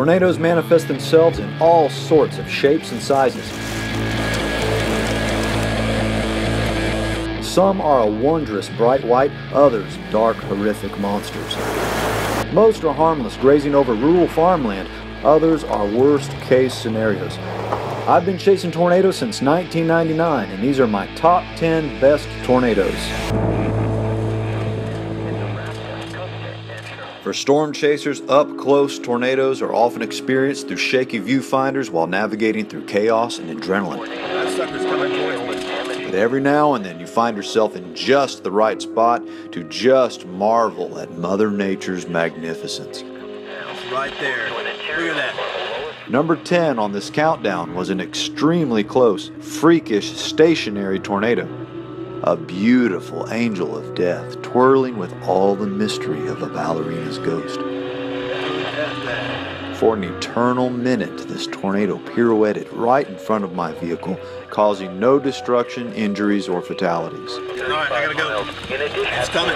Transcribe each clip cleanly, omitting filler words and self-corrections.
Tornadoes manifest themselves in all sorts of shapes and sizes. Some are a wondrous bright white, others dark, horrific monsters. Most are harmless, grazing over rural farmland. Others are worst-case scenarios. I've been chasing tornadoes since 1999, and these are my top 10 best tornadoes. For storm chasers, up-close tornadoes are often experienced through shaky viewfinders while navigating through chaos and adrenaline. That sucker's coming towards me. But every now and then you find yourself in just the right spot to just marvel at Mother Nature's magnificence. It's right there. Look at that. Number 10 on this countdown was an extremely close, freakish, stationary tornado. A beautiful angel of death, twirling with all the mystery of a ballerina's ghost. For an eternal minute, this tornado pirouetted right in front of my vehicle, causing no destruction, injuries, or fatalities. All right, I gotta go. It's coming.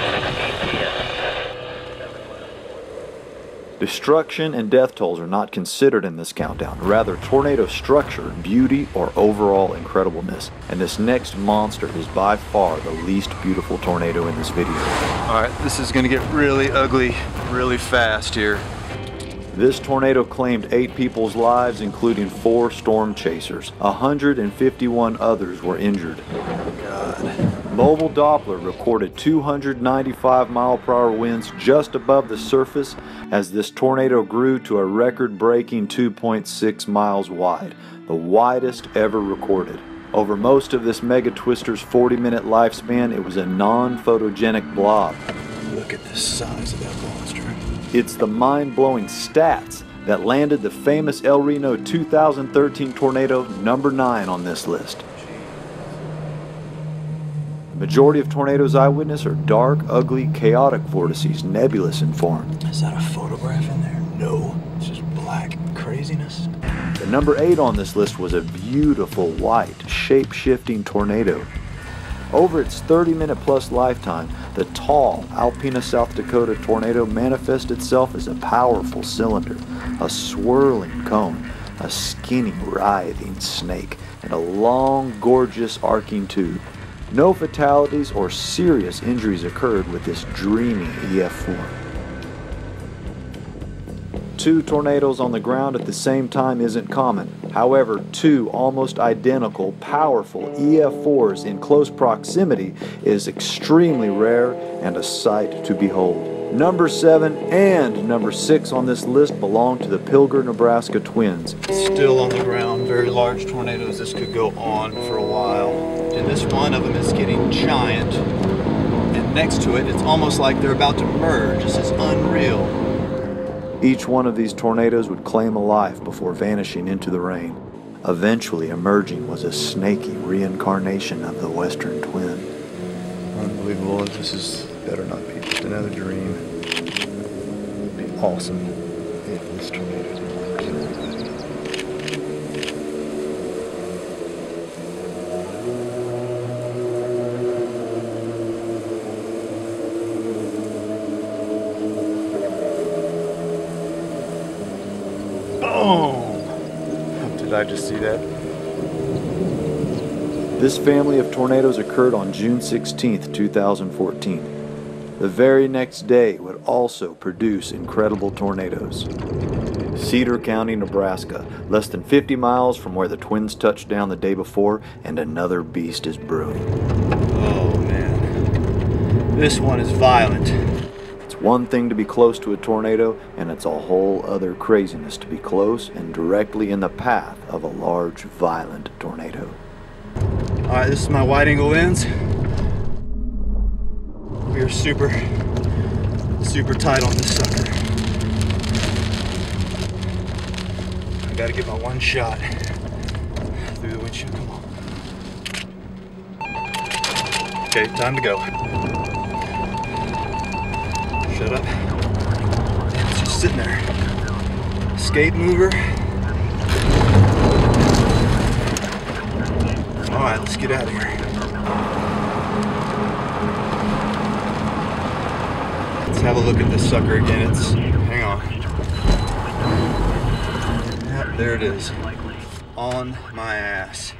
Destruction and death tolls are not considered in this countdown, rather tornado structure, beauty, or overall incredibleness. And this next monster is by far the least beautiful tornado in this video. Alright, this is gonna get really ugly really fast here. This tornado claimed 8 people's lives, including 4 storm chasers. 151 others were injured. Mobile Doppler recorded 295-mile-per-hour winds just above the surface as this tornado grew to a record-breaking 2.6 miles wide, the widest ever recorded. Over most of this mega twister's 40-minute lifespan, it was a non-photogenic blob. Look at the size of that monster. It's the mind-blowing stats that landed the famous El Reno 2013 tornado number 9 on this list. Majority of tornadoes I witness are dark, ugly, chaotic vortices, nebulous in form. Is that a photograph in there? No, it's just black craziness. The number 8 on this list was a beautiful white, shape-shifting tornado. Over its 30-minute plus lifetime, the tall Alpena, South Dakota tornado manifests itself as a powerful cylinder, a swirling cone, a skinny, writhing snake, and a long, gorgeous arcing tube. No fatalities or serious injuries occurred with this dreamy EF form. 2 tornadoes on the ground at the same time isn't common. However, 2 almost identical, powerful EF4s in close proximity is extremely rare and a sight to behold. Number 7 and number 6 on this list belong to the Pilger, Nebraska twins. Still on the ground, very large tornadoes. This could go on for a while. And this one of them is getting giant. And next to it, it's almost like they're about to merge. This is unreal. Each one of these tornadoes would claim a life before vanishing into the rain. Eventually emerging was a snaky reincarnation of the Western twin. Unbelievable. This better not be just another dream. It'd be awesome if this tornado didn't kill everybody. Boom! Did I just see that? This family of tornadoes occurred on June 16, 2014. The very next day would also produce incredible tornadoes. Cedar County, Nebraska, less than 50 miles from where the twins touched down the day before, and another beast is brewing. Oh man, this one is violent. It's one thing to be close to a tornado, and it's a whole other craziness to be close and directly in the path of a large, violent tornado. Alright, this is my wide angle lens. We are super tight on this sucker. I gotta get my one shot through the windshield. Come on. Okay, time to go. Shut up. It's just sitting there. Escape mover. Alright, let's get out of here. Let's have a look at this sucker again. Hang on. There it is. On my ass.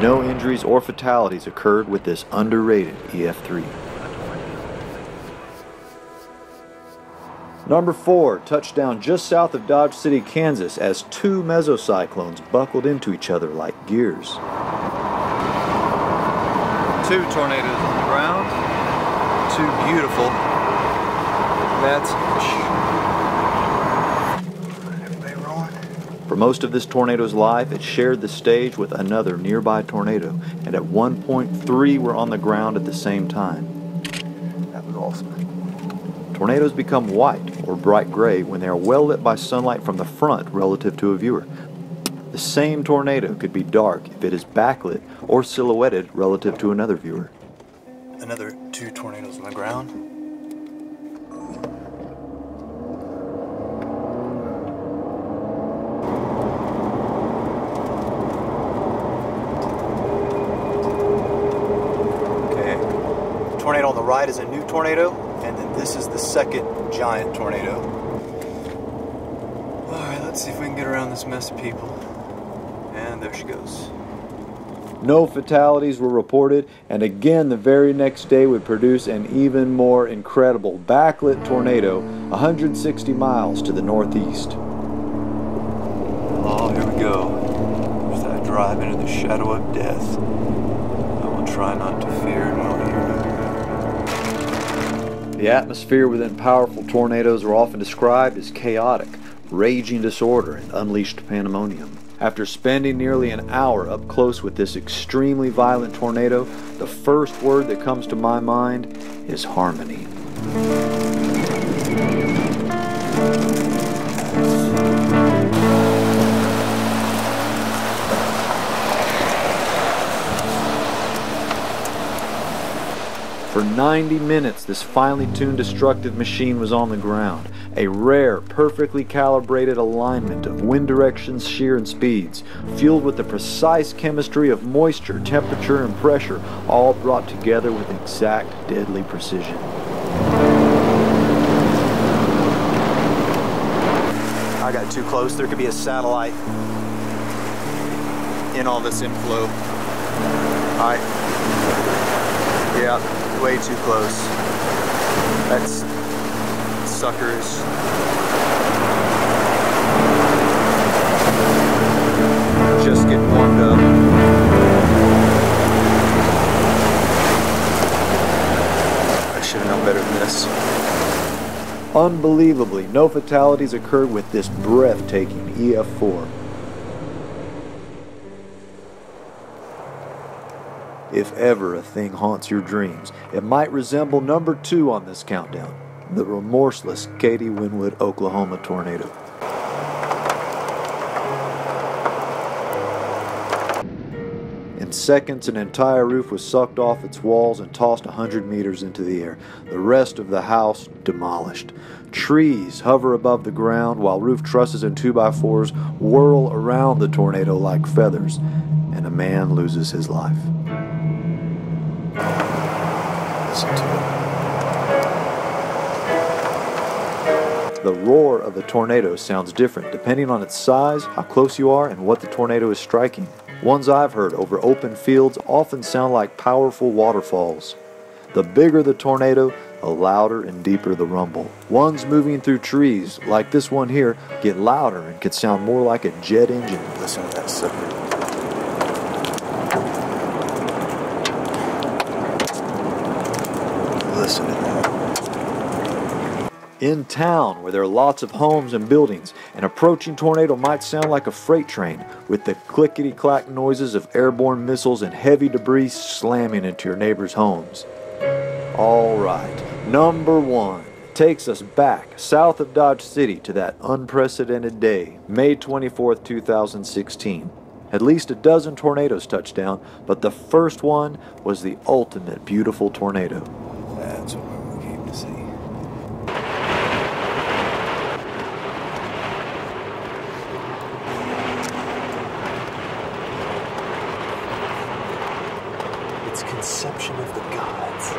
No injuries or fatalities occurred with this underrated EF3. Number 4, touchdown just south of Dodge City, Kansas, as two mesocyclones buckled into each other like gears. Two tornadoes on the ground. Two beautiful. That's everybody rolling. For most of this tornado's life, it shared the stage with another nearby tornado, and at one point 3 were on the ground at the same time. That was awesome. Tornadoes become white or bright gray when they are well lit by sunlight from the front relative to a viewer. The same tornado could be dark if it is backlit or silhouetted relative to another viewer. Another two tornadoes on the ground. Okay. Tornado on the right is a new tornado, and then this is the second giant tornado. Alright, let's see if we can get around this mess of people. And there she goes. No fatalities were reported, and again the very next day would produce an even more incredible backlit tornado 160 miles to the northeast. Oh, here we go. As I drive into the shadow of death, I will try not to fear nor fear. The atmosphere within powerful tornadoes are often described as chaotic, raging disorder, and unleashed pandemonium. After spending nearly an hour up close with this extremely violent tornado, the first word that comes to my mind is harmony. For 90 minutes, this finely tuned destructive machine was on the ground. A rare, perfectly calibrated alignment of wind directions, shear, and speeds, fueled with the precise chemistry of moisture, temperature, and pressure, all brought together with exact, deadly precision. I got too close. There could be a satellite in all this inflow. Yeah, way too close. That's suckers. Just getting warmed up. I should have known better than this. Unbelievably, no fatalities occurred with this breathtaking EF4. If ever a thing haunts your dreams, it might resemble number 2 on this countdown, the remorseless Katy-Winwood, Oklahoma tornado. In seconds, an entire roof was sucked off its walls and tossed 100 meters into the air. The rest of the house demolished. Trees hover above the ground while roof trusses and 2x4s whirl around the tornado like feathers, and a man loses his life. Listen to it. The roar of a tornado sounds different depending on its size, how close you are, and what the tornado is striking. Ones I've heard over open fields often sound like powerful waterfalls. The bigger the tornado, the louder and deeper the rumble. Ones moving through trees, like this one here, get louder and can sound more like a jet engine. Listen to that sucker. Listen to that. In town, where there are lots of homes and buildings, an approaching tornado might sound like a freight train, with the clickety-clack noises of airborne missiles and heavy debris slamming into your neighbors' homes. All right, number 1 takes us back south of Dodge City to that unprecedented day, May 24th, 2016. At least a dozen tornadoes touched down, but the first one was the ultimate beautiful tornado. That's what we came to see. conception of the gods.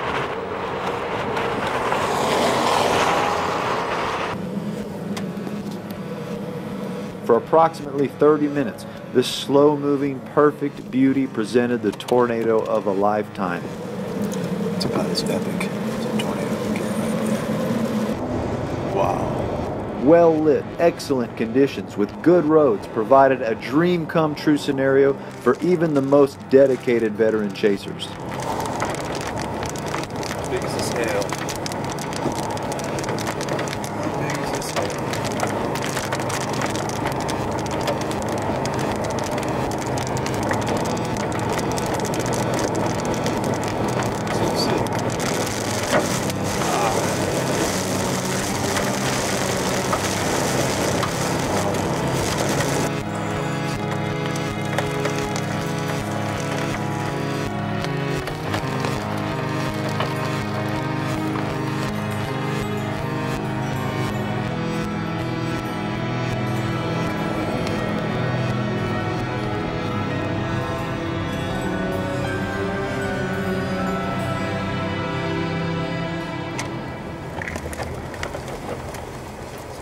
For approximately 30 minutes, this slow-moving, perfect beauty presented the tornado of a lifetime. It's about as epic as a tornado can get right there. Wow. Well-lit, excellent conditions with good roads provided a dream-come-true scenario for even the most dedicated veteran chasers. How big is this hail? How big is this hail?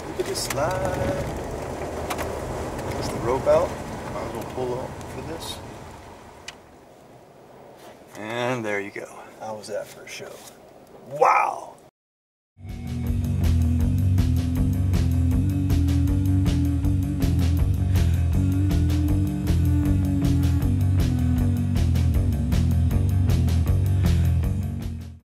Look at this slide. Is the rope out? Might as well pull up for this. And there you go. How was that for a show? Wow!